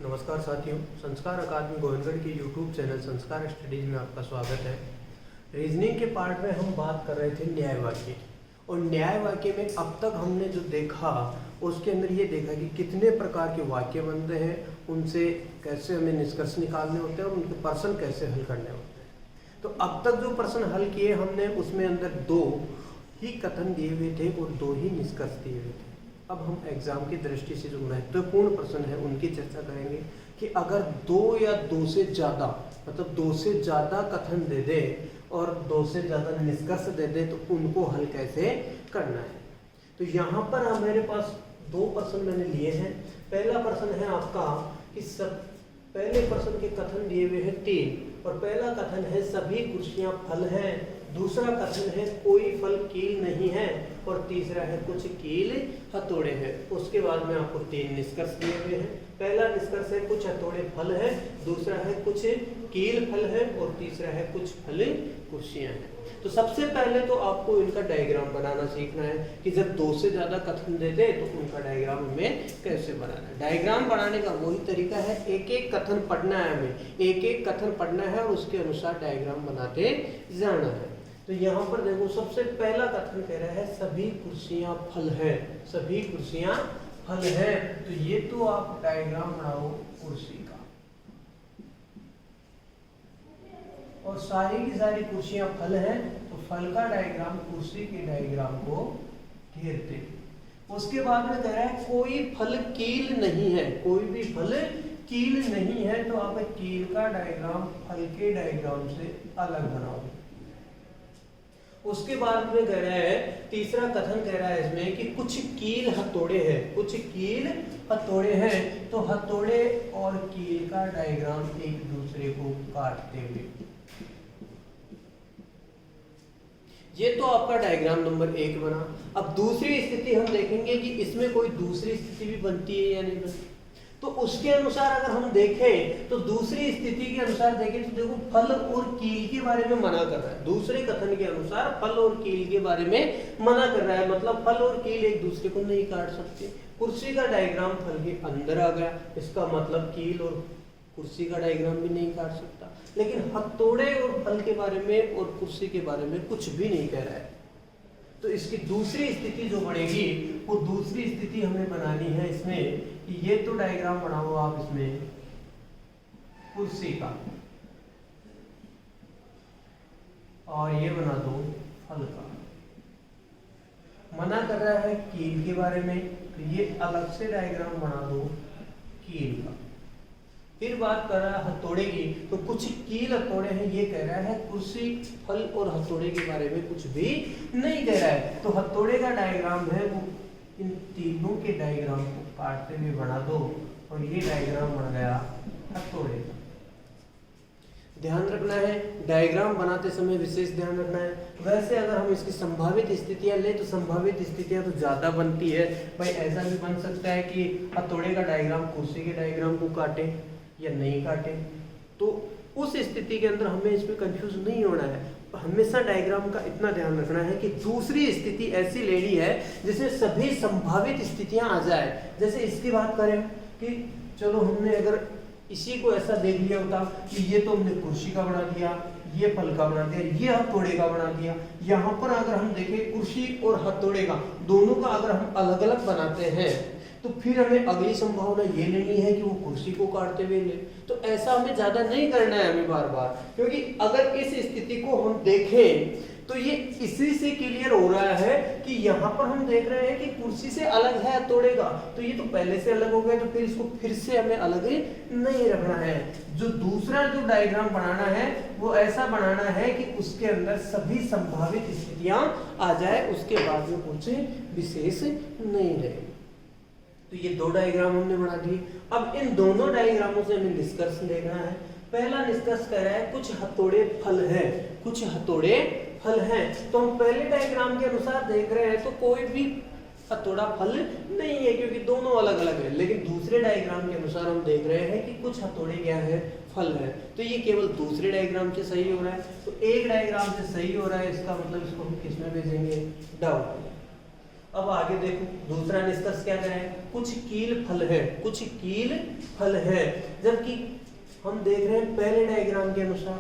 नमस्कार साथियों, संस्कार अकादमी गोविंदगढ़ के यूट्यूब चैनल संस्कार स्टडीज में आपका स्वागत है। रीजनिंग के पार्ट में हम बात कर रहे थे न्याय वाक्य, और न्याय वाक्य में अब तक हमने जो देखा उसके अंदर ये देखा कि कितने प्रकार के वाक्य बनते हैं, उनसे कैसे हमें निष्कर्ष निकालने होते हैं और उनके प्रश्न कैसे हल करने होते हैं। तो अब तक जो प्रश्न हल किए हमने उसमें अंदर 2 ही कथन दिए हुए थे और 2 ही निष्कर्ष दिए हुए थे। अब हम एग्जाम की दृष्टि से जो महत्वपूर्ण प्रश्न है उनकी चर्चा करेंगे कि अगर 2 या 2 से ज़्यादा मतलब 2 से ज़्यादा कथन दे दे और 2 से ज़्यादा निष्कर्ष दे दे तो उनको हल कैसे करना है। तो यहाँ पर हमारे पास 2 प्रश्न मैंने लिए हैं। पहला प्रश्न है आपका कि पहले प्रश्न के कथन दिए हुए हैं 3, और पहला कथन है सभी कुर्सियां फल हैं, दूसरा कथन है कोई फल कील नहीं है, और तीसरा है कुछ कील हथौड़े हैं। उसके बाद में आपको 3 निष्कर्ष दिए हुए हैं। पहला निष्कर्ष है कुछ हथौड़े फल है, दूसरा है कुछ कील फल है, और तीसरा है कुछ फल कुर्सियां हैं। तो सबसे पहले तो आपको इनका डायग्राम बनाना सीखना है कि जब 2 से ज्यादा कथन देते तो उनका डायग्राम हमें कैसे बनाना है। डायग्राम बनाने का वही तरीका है, एक एक कथन पढ़ना है, हमें एक एक कथन पढ़ना है और उसके अनुसार डायग्राम बनाते जाना है। तो यहाँ पर देखो, सबसे पहला कथन कह रहा है सभी कुर्सियां फल है, सभी कुर्सियां फल है। तो ये तो आप डायग्राम बनाओ कुर्सी का, और सारी की सारी कुर्सियां फल हैं तो फल का डायग्राम कुर्सी के डायग्राम को घेरते। उसके बाद में कह रहा है कोई फल कील नहीं है, कोई भी फल कील नहीं है, तो आप कील का डायग्राम फल के डायग्राम से अलग बनाओ। उसके बाद में कह रहा है, तीसरा कथन कह रहा है इसमें कि कुछ कील हथौड़े हैं, कुछ कील हथौड़े हैं, तो हथौड़े और कील का डायग्राम एक दूसरे को काटते हुए। ये तो आपका डायग्राम नंबर 1 बना। अब दूसरी स्थिति हम देखेंगे कि इसमें कोई दूसरी स्थिति भी बनती है या नहीं बनती। तो उसके अनुसार अगर हम देखें तो दूसरी स्थिति के अनुसार देखें तो देखो फल और कील के बारे में मना कर रहा है। दूसरे कथन के अनुसार फल और कील के बारे में मना कर रहा है, मतलब फल और कील एक दूसरे को नहीं काट सकते। कुर्सी का डायग्राम फल के अंदर आ गया, इसका मतलब कील और कुर्सी का डायग्राम भी नहीं काट सकता। लेकिन हथौड़े और फल के बारे में और कुर्सी के बारे में कुछ भी नहीं कह रहा है। तो इसकी दूसरी स्थिति जो बनेगी वो दूसरी स्थिति हमें बनानी है इसमें कि ये तो डायग्राम बनाओ आप इसमें कुर्सी का, और ये बना दो फल का। मना कर रहा है कील के बारे में, तो ये अलग से डायग्राम बना दो कील का। फिर बात कर रहा है हथौड़े की, तो कुछ कील हथौड़े हैं, ये कह रहा है कुर्सी फल और हथौड़े के बारे में कुछ भी नहीं कह रहा है। तो हथौड़े का डायग्राम है वो इन तीनों के डायग्राम को काटते हुए बना दो, और ये डायग्राम बन गया हथौड़े का। ध्यान रखना है, डायग्राम बनाते समय विशेष ध्यान रखना है। वैसे अगर हम इसकी संभावित स्थितियां ले तो संभावित स्थितियां तो ज्यादा बनती है। भाई ऐसा भी बन सकता है कि हथौड़े का डायग्राम कुर्सी के डायग्राम को काटे या नहीं काटे। तो उस स्थिति के अंदर हमें इसमें कंफ्यूज नहीं होना है। हमेशा डायग्राम का इतना ध्यान रखना है कि दूसरी स्थिति ऐसी लेनी है जिसमें सभी संभावित स्थितियां आ जाए। जैसे इसकी बात करें कि चलो हमने अगर इसी को ऐसा देख लिया होता कि ये तो हमने कुर्सी का बना दिया, ये फल का बना दिया, ये हथौड़े का बना दिया। यहाँ पर अगर हम देखें कुर्सी और हथौड़े का दोनों का अगर हम अलग अलग बनाते हैं तो फिर हमें अगली संभावना ये नहीं है कि वो कुर्सी को काटते हुए ले। तो ऐसा हमें ज्यादा नहीं करना है हमें बार बार, क्योंकि अगर इस स्थिति को हम देखें तो ये इसी से क्लियर हो रहा है कि यहाँ पर हम देख रहे हैं कि कुर्सी से अलग है हथौड़े का, तो ये तो पहले से अलग हो गया, तो फिर इसको फिर से हमें अलग नहीं रखना है। जो दूसरा जो डायग्राम बनाना है वो ऐसा बनाना है कि उसके अंदर सभी संभावित स्थितियां आ जाए, उसके बाद में कुछ विशेष नहीं रहे। तो ये 2 डायग्राम हमने बना दिए। अब इन दोनों डायग्रामों से हमें निष्कर्ष देखना है। पहला निष्कर्ष कह रहा है कुछ हथौड़े फल है, कुछ हथौड़े फल हैं। तो हम पहले डायग्राम के अनुसार देख रहे हैं तो कोई भी हथौड़ा फल नहीं है क्योंकि दोनों अलग अलग है। लेकिन दूसरे डायग्राम के अनुसार हम देख रहे हैं कि कुछ हथौड़े क्या है, फल है। तो ये केवल दूसरे डायग्राम से सही हो रहा है। तो एक डायग्राम से सही हो रहा है, इसका मतलब इसको हम किस में भेजेंगे, डाउट। अब आगे देखो दूसरा निष्कर्ष क्या करें, कुछ कील फल है, कुछ कील फल है। जबकि हम देख रहे हैं पहले डायग्राम के अनुसार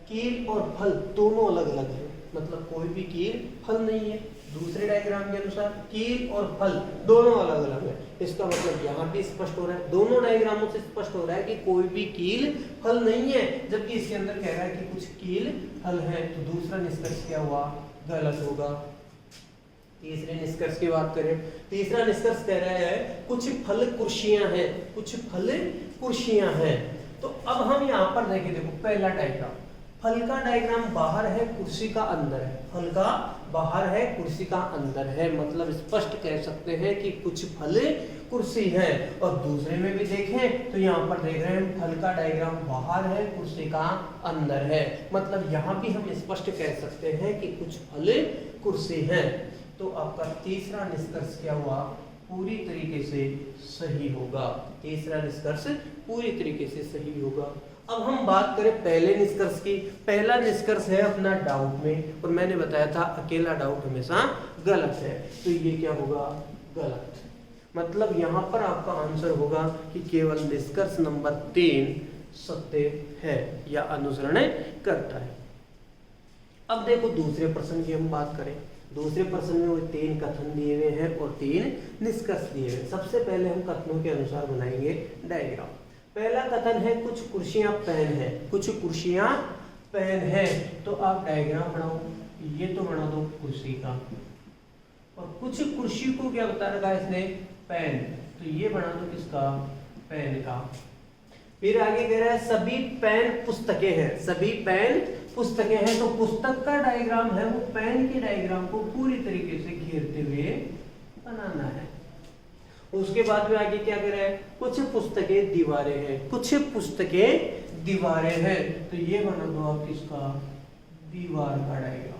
कील और फल दोनों अलग अलग है, मतलब कोई भी कील फल नहीं है। दूसरे डायग्राम के अनुसार कील और फल दोनों अलग अलग है। इसका मतलब यहाँ भी स्पष्ट हो रहा है, दोनों डायग्रामों से स्पष्ट हो रहा है कि कोई भी कील फल नहीं है। जबकि इसके अंदर कह रहा है कि कुछ कील फल है, तो दूसरा निष्कर्ष क्या हुआ, गलत होगा। तीसरे निष्कर्ष की बात करें, तीसरा निष्कर्ष कह रहा है कुछ फल कुर्सियां हैं, कुछ फल कुर्सियां हैं। तो अब हम यहाँ पर देखें, देखो पहला डायग्राम, फल का डायग्राम बाहर है, कुर्सी का अंदर है। फल का बाहर है, कुर्सी का अंदर है, मतलब स्पष्ट कह सकते हैं कि कुछ फल कुर्सी है। और दूसरे में भी देखें तो यहाँ पर देख रहे हैं फल का डायग्राम बाहर है, कुर्सी का अंदर है, मतलब यहाँ भी हम स्पष्ट कह सकते हैं कि कुछ फल कुर्सी है। तो आपका तीसरा निष्कर्ष क्या हुआ, पूरी तरीके से सही होगा। तीसरा निष्कर्ष पूरी तरीके से सही होगा। अब हम बात करें पहले निष्कर्ष की। पहला निष्कर्ष है अपना डाउट में, और मैंने बताया था अकेला डाउट हमेशा गलत है, तो ये क्या होगा, गलत। मतलब यहाँ पर आपका आंसर होगा कि केवल निष्कर्ष नंबर 3 सत्य है या अनुसरण करता है। अब देखो दूसरे प्रश्न की हम बात करें। दूसरे प्रश्न में वो 3 कथन दिए हुए हैं और 3 निष्कर्ष दिए हुए हैं। सबसे पहले हम कथनों के अनुसार बनाएंगे डायग्राम। पहला कथन है कुछ कुर्सियां पेन है, कुछ कुर्सियां पेन है। तो आप डायग्राम बनाओ, ये तो बना दो कुर्सी का, और कुछ कुर्सी को क्या बता रखा है इसने, पेन, तो ये बना दो किसका, पेन का। फिर आगे कह रहा है सभी पेन पुस्तकें हैं, सभी पेन पुस्तकें हैं। तो पुस्तक का डायग्राम है वो पेन के डायग्राम को पूरी तरीके से घेरते हुए बनाना है। उसके बाद में आगे क्या कह रहा है, कुछ पुस्तकें दीवारें हैं, कुछ पुस्तकें दीवारें हैं। तो ये बना दो आप किसका, दीवार का डायग्राम।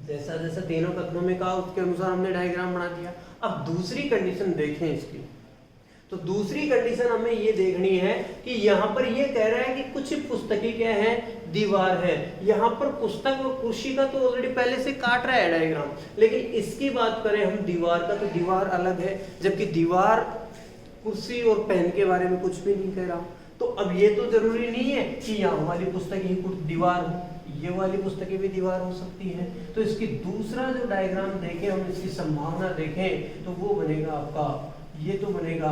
जैसा जैसा तीनों कथनों में कहा उसके अनुसार हमने डायग्राम बना दिया। अब दूसरी कंडीशन देखें इसकी। तो दूसरी कंडीशन हमें ये देखनी है कि यहाँ पर ये कह रहा है कि कुछ पुस्तकें क्या है, दीवार है। यहाँ पर पुस्तक और कुर्सी का तो ऑलरेडी पहले से काट रहा है डायग्राम, लेकिन इसकी बात करें हम दीवार का, तो दीवार अलग है, जबकि दीवार कुर्सी और पेन के बारे में कुछ भी नहीं कह रहा। तो अब ये तो जरूरी नहीं है कि यहाँ वाली पुस्तक ही दीवार हो, ये वाली पुस्तकें भी दीवार हो सकती हैं। तो इसकी दूसरा जो डायग्राम देखें हम, इसकी संभावना देखें, तो वो बनेगा आपका, ये तो बनेगा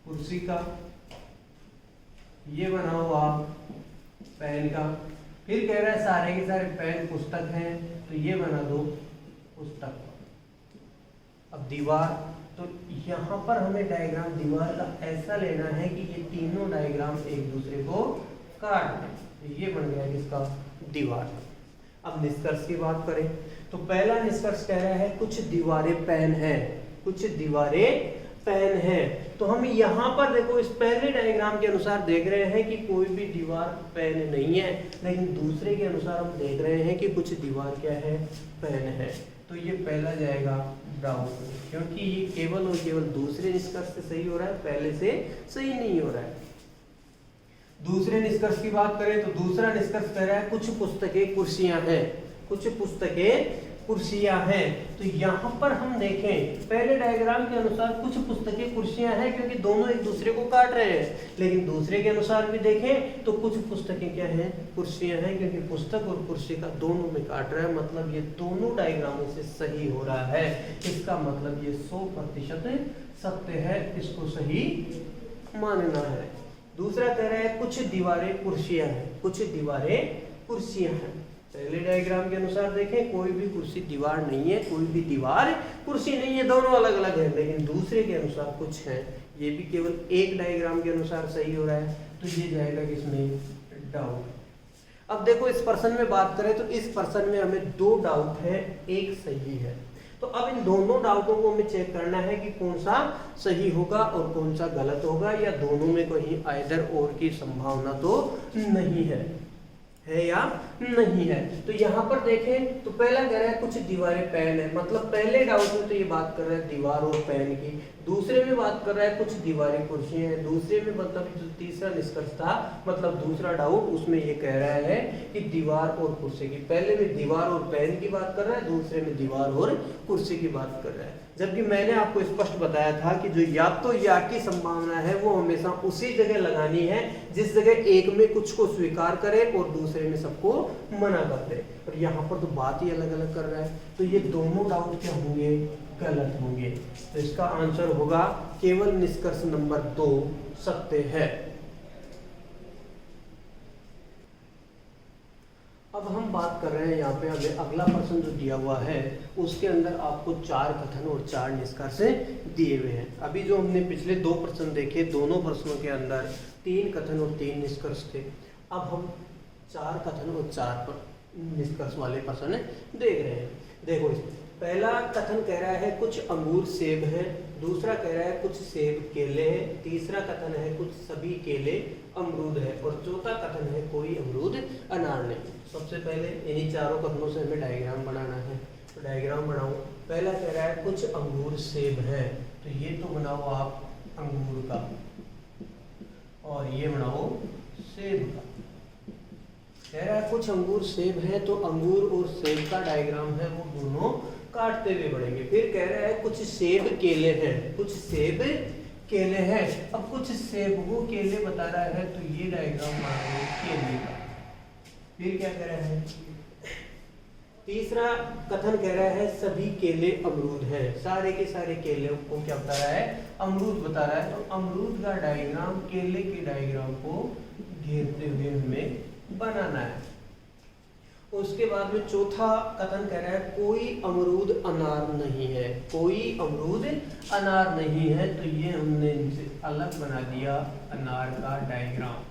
कुर्सी का, ये बना हुआ पेन का। फिर कह रहा है सारे के सारे पेन पुस्तक हैं, तो ये बना दो पुस्तक। अब दीवार, तो यहाँ पर हमें डायग्राम दीवार का ऐसा लेना है कि ये तीनों डायग्राम एक दूसरे को काट दें। तो ये बन गया किसका, दीवार। अब निष्कर्ष की बात करें तो पहला निष्कर्ष कह रहा है कुछ दीवारें पेन है, कुछ दीवारें पेन है। तो हम यहाँ पर देखो इस पहले डायग्राम के अनुसार देख रहे हैं कि कोई भी दीवार पेन नहीं है, लेकिन दूसरे के अनुसार हम देख रहे हैं कि कुछ दीवार क्या है, पेन है। तो ये पहला जाएगा डाउट, क्योंकि ये केवल और केवल दूसरे निष्कर्ष से सही हो रहा है, पहले से सही नहीं हो रहा है। दूसरे निष्कर्ष की बात करें तो दूसरा निष्कर्ष कह रहा है कुछ पुस्तकें कुर्सियां हैं, कुछ पुस्तकें कुर्सियां हैं। तो यहाँ पर हम देखें पहले डायग्राम के अनुसार कुछ पुस्तकें कुर्सियां हैं, क्योंकि दोनों एक दूसरे को काट रहे हैं। लेकिन दूसरे के अनुसार भी देखें तो कुछ पुस्तकें क्या हैं, कुर्सियां हैं, क्योंकि पुस्तक और कुर्सी का दोनों में काट रहा है, मतलब ये दोनों डायग्रामों से सही हो रहा है। इसका मतलब ये 100% सत्य है, इसको सही मानना है। दूसरा कह रहा है कुछ दीवारें कुर्सियां हैं, कुछ दीवारें कुर्सियां हैं। पहले डायग्राम के अनुसार देखें कोई भी कुर्सी दीवार नहीं है, कोई भी दीवार कुर्सी नहीं है, दोनों अलग अलग है। लेकिन दूसरे के अनुसार कुछ है, ये भी केवल एक डायग्राम के अनुसार सही हो रहा है। तो ये जाएगा किसमें, डाउट। अब देखो इस प्रश्न में बात करें तो इस प्रश्न में हमें 2 डाउट है, एक सही है। तो अब इन दोनों डाउटों को हमें चेक करना है कि कौन सा सही होगा और कौन सा गलत होगा, या दोनों में कहीं आइदर और की संभावना तो नहीं है। है या नहीं है। तो यहाँ पर देखें तो पहला कह रहा है कुछ दीवारें पेन है, मतलब पहले डाउट में तो ये बात कर रहा है दीवार और पेन की, दूसरे में बात कर रहा है कुछ दीवारें कुर्सी हैं, दूसरे में मतलब जो तीसरा निष्कर्ष था मतलब दूसरा डाउट उसमें ये कह रहा है कि दीवार और कुर्सी की, पहले में दीवार और पेन की बात कर रहा है, दूसरे में दीवार और कुर्सी की बात कर रहा है। जबकि मैंने आपको स्पष्ट बताया था कि जो या तो या की संभावना है वो हमेशा उसी जगह लगानी है जिस जगह एक में कुछ को स्वीकार करे और दूसरे में सबको मना कर दे, और यहाँ पर तो बात ही अलग अलग कर रहा है। तो ये दोनों डाउट क्या होंगे, गलत होंगे। तो इसका आंसर होगा केवल निष्कर्ष नंबर 2 सत्य है। अब हम बात कर रहे हैं यहाँ पे हमें अगला प्रश्न जो दिया हुआ है उसके अंदर आपको 4 कथन और 4 निष्कर्ष दिए हुए हैं। अभी जो हमने पिछले 2 प्रश्न देखे, दोनों प्रश्नों के अंदर 3 कथन और 3 निष्कर्ष थे। अब हम 4 कथन और 4 निष्कर्ष वाले प्रश्न देख रहे हैं। देखो इसमें पहला कथन कह रहा है कुछ अंगूर सेब हैं, दूसरा कह रहा है कुछ सेब केले हैं, तीसरा कथन है कुछ सभी केले अमरूद है, और चौथा कथन है कोई अमरूद अनार नहीं। सबसे पहले इन्हीं चारों कथनों से हमें डायग्राम बनाना है। तो डायग्राम बनाओ। पहला कह रहा है कुछ अंगूर सेब है, तो ये तो बनाओ आप अंगूर का, और ये बनाओ सेब का। कह रहा है कुछ अंगूर सेब है, तो अंगूर और सेब का डायग्राम है वो दोनों काटते हुए बढ़ेंगे। फिर कह रहा है कुछ सेब केले हैं, कुछ सेब केले हैं। अब कुछ सेब वो केले बता रहा है, तो ये डायग्राम बनाओ केले का। फिर क्या कह रहा है, तीसरा कथन कह रहा है सभी केले अमरूद हैं, सारे के सारे केले को क्या बता रहा है, अमरूद बता रहा है। तो अमरूद का डायग्राम केले के डायग्राम को घेरते हुए हमें बनाना है। उसके बाद में चौथा कथन कह रहा है कोई अमरूद अनार नहीं है, कोई अमरूद अनार नहीं है, तो ये हमने इनसे अलग बना दिया अनार का डायग्राम।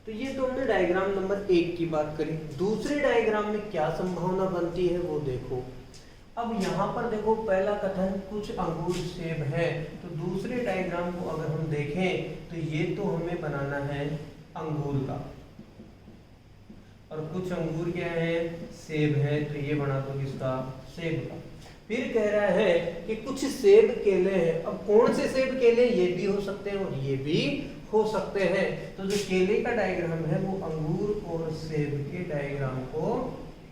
तो ये तो हमने डायग्राम नंबर 1 की बात करी। दूसरे डायग्राम में क्या संभावना बनती है वो देखो। अब यहाँ पर देखो पहला कथन कुछ अंगूर सेब है, तो दूसरे डायग्राम को अगर हम देखें तो ये तो हमें बनाना है अंगूर का, और कुछ अंगूर क्या है, सेब है, तो ये बना दो किसका, सेब का। फिर कह रहा है कि कुछ सेब केले हैं। अब कौन से सेब केले, ये भी हो सकते हैं और ये भी हो सकते हैं। तो जो केले का डायग्राम है वो अंगूर और सेब के डायग्राम को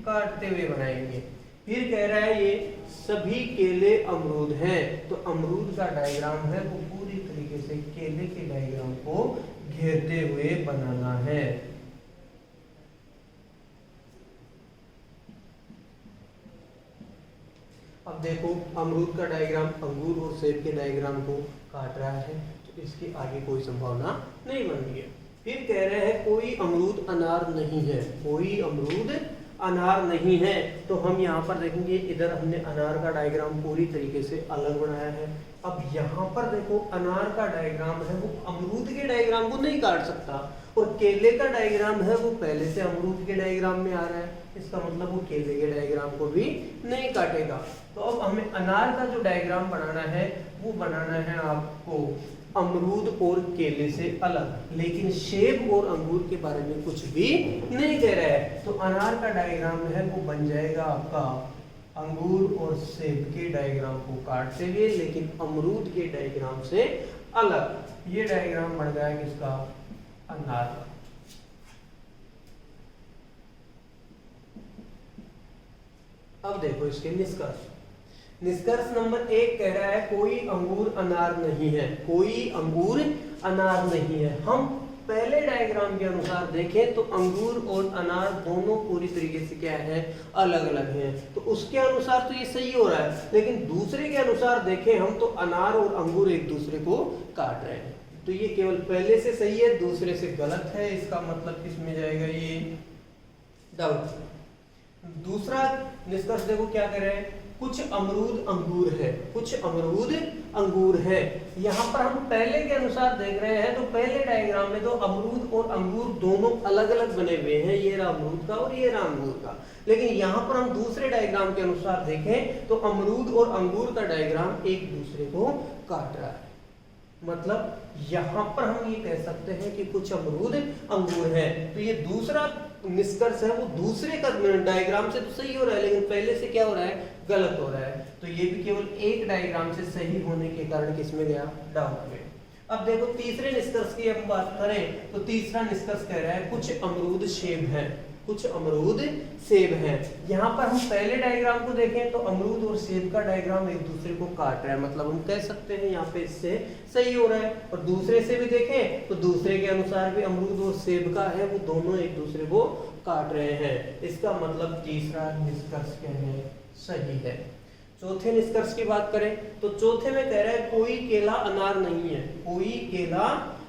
काटते हुए बनाएंगे। फिर कह रहा है ये सभी केले अमरूद हैं, तो अमरूद का डायग्राम है वो पूरी तरीके से केले के डायग्राम को घेरते हुए बनाना है। अब देखो अमरूद का डायग्राम अंगूर और सेब के डायग्राम को काट रहा है, तो इसके आगे कोई संभावना नहीं बन रही है। फिर कह रहे हैं कोई अमरूद अनार नहीं है, कोई अमरूद अनार नहीं है, तो हम यहाँ पर देखेंगे इधर हमने अनार का डायग्राम पूरी तरीके से अलग बनाया है। अब यहाँ पर देखो अनार का डायग्राम है वो अमरूद के डायग्राम को नहीं काट सकता, और केले का डायग्राम है वो पहले से अमरूद के डायग्राम में आ रहा है, इसका मतलब वो केले के डायग्राम को भी नहीं काटेगा। तो अब हमें अनार का जो डायग्राम बनाना है वो बनाना है आपको अमरूद और केले से अलग, लेकिन सेब और अंगूर के बारे में कुछ भी नहीं कह रहा है। तो अनार का डायग्राम है वो बन जाएगा आपका अंगूर और सेब के डायग्राम को काटते हुए, लेकिन अमरूद के डायग्राम से अलग। ये डायग्राम बन गया किसका, अनार का। अब देखो इसके निष्कर्ष। निष्कर्ष नंबर 1 कह रहा है कोई अंगूर अनार नहीं है, कोई अंगूर अनार नहीं है। हम पहले डायग्राम के अनुसार देखें तो अंगूर और अनार दोनों पूरी तरीके से क्या है, अलग अलग हैं, तो उसके अनुसार तो ये सही हो रहा है। लेकिन दूसरे के अनुसार देखें हम तो अनार और अंगूर एक दूसरे को काट रहे हैं, तो ये केवल पहले से सही है दूसरे से गलत है। इसका मतलब किसमें जाएगा, ये डाउट। दूसरा निष्कर्ष देखो क्या कह रहे हैं, कुछ अमरूद अंगूर है, कुछ अमरूद अंगूर है। यहाँ पर हम पहले के अनुसार देख रहे हैं तो पहले डायग्राम में तो अमरूद और अंगूर दोनों अलग अलग बने हुए हैं, ये रहा अमरूद का और ये रहा अंगूर का। लेकिन यहाँ पर हम दूसरे डायग्राम के अनुसार देखें तो अमरूद और अंगूर का डायग्राम एक दूसरे को काट रहा है, मतलब यहाँ पर हम ये कह सकते हैं कि कुछ अमरूद अंगूर है। तो ये दूसरा निष्कर्ष है वो दूसरे का डायग्राम से तो सही हो रहा है, लेकिन पहले से क्या हो रहा है, गलत हो रहा है। तो ये भी केवल एक डायग्राम से सही होने के कारण किसमें गया, डाउट में। अब देखो तीसरे निष्कर्ष की हम बात करें तो तीसरा निष्कर्ष कह रहा है कुछ अमरूद सेब हैं, कुछ अमरूद सेब हैं। यहाँ पर हम पहले डायग्राम को देखें तो अमरूद और सेब का डायग्राम एक दूसरे को काट रहा है, मतलब हम कह सकते हैं यहाँ पे इससे सही हो रहा है। और दूसरे से भी देखें तो दूसरे के अनुसार भी अमरूद और सेब का है वो दोनों एक दूसरे को काट रहे हैं। इसका मतलब तीसरा निष्कर्ष कहने सही है। चौथे निष्कर्ष की बात करें तो चौथे में कह रहा है कोई केला अनार नहीं है, कोई केला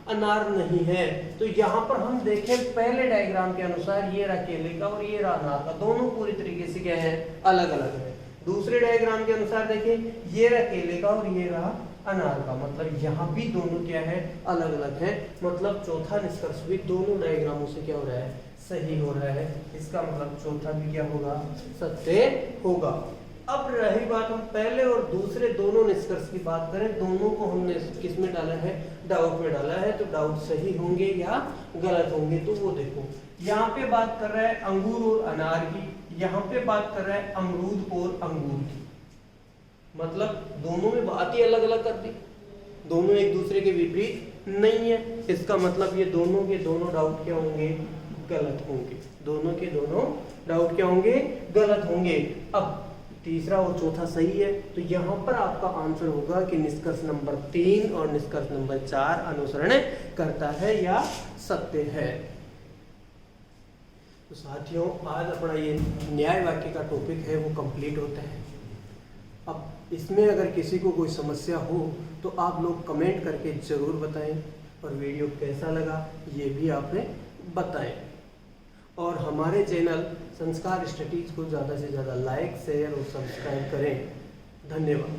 अनार नहीं है। तो यहाँ पर हम देखें पहले डायग्राम के अनुसार ये रहा केले का और ये रहा अनार का, दोनों पूरी तरीके से क्या है, अलग अलग है। दूसरे डायग्राम के अनुसार देखें ये रहा केले का और ये रहा अनार का, मतलब यहाँ भी दोनों क्या है, अलग अलग है। मतलब चौथा निष्कर्ष भी दोनों डायग्रामों से क्या हो रहा है, सही हो रहा है। इसका मतलब चौथा भी क्या होगा, सत्य होगा। अब रही बात हम पहले और दूसरे दोनों निष्कर्ष की बात करें, दोनों को हमने किस में डाला है, डाउट में डाला है। तो डाउट सही होंगे या गलत होंगे तो वो देखो, यहाँ पे बात कर रहा है अंगूर और अनार की, यहाँ पे बात कर रहा है अमरूद और अंगूर की। मतलब दोनों में बात ही अलग अलग कर दी, दोनों एक दूसरे के विपरीत नहीं है। इसका मतलब ये दोनों के दोनों डाउट क्या होंगे, गलत होंगे। दोनों के दोनों डाउट क्या होंगे, गलत होंगे। अब तीसरा और चौथा सही है, तो यहाँ पर आपका आंसर होगा कि निष्कर्ष नंबर 3 और निष्कर्ष नंबर 4 अनुसरण करता है या सत्य है। तो साथियों आज अपना ये न्याय वाक्य का टॉपिक है वो कंप्लीट होता है। अब इसमें अगर किसी को कोई समस्या हो तो आप लोग कमेंट करके जरूर बताएं, और वीडियो कैसा लगा ये भी आपने बताएं। और हमारे चैनल संस्कार स्टडीज को ज़्यादा से ज़्यादा लाइक, शेयर और सब्सक्राइब करें। धन्यवाद।